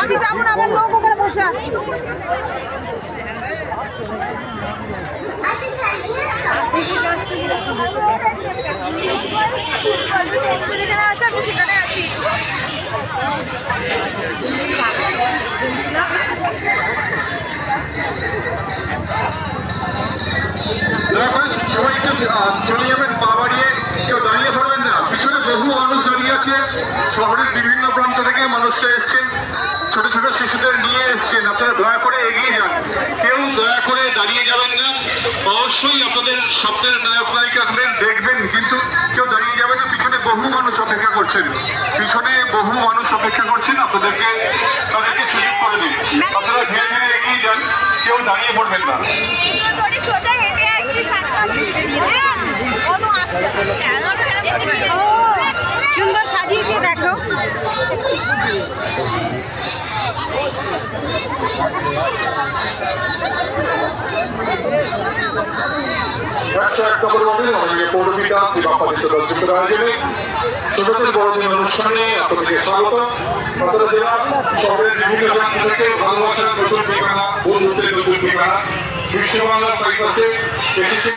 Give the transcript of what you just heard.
আমি যাবো না, আমার লোক ওখানে বসে আছি। আমি সেখানে আছি। সবাই একটু চলে যাবেন, পা বাড়িয়ে কেউ দাঁড়িয়ে পড়বেন না। পিছনে বহু মানুষ দাঁড়িয়ে আছে, শহরের বিভিন্ন প্রান্ত থেকে মানুষরা এসছেন, ছোট ছোট শিশুদের নিয়ে এসছেন। আপনারা দয়া করে এগিয়ে যান, কেউ দয়া করে দাঁড়িয়ে যাবেন না। অবশ্যই আপনাদের স্বপ্নের নায়ক নায়িকা দেখবেন, কিন্তু কেউ দাঁড়িয়ে যাবেন না। পিছনে বহু মানুষ অপেক্ষা করছেন, পিছনে বহু মানুষ অপেক্ষা করছেন। তাদেরকে সুযোগ করে দিন। আপনারা ধীরে ধীরে এগিয়ে যান, কেউ দাঁড়িয়ে পড়বেন না। সুন্দর সাজিয়েছে, দেখো। ছোটদের বড়দিন অনুষ্ঠানে আপনাদেরকে স্বাগত। আপনারা জেলা শহরের বিভিন্ন প্রান্ত থেকে ভালোবাসার নতুন ঠিকানা, বন্ধুত্বের নতুন ঠিকানা বিশ্ব বাংলার পাইপাসে এসেছে।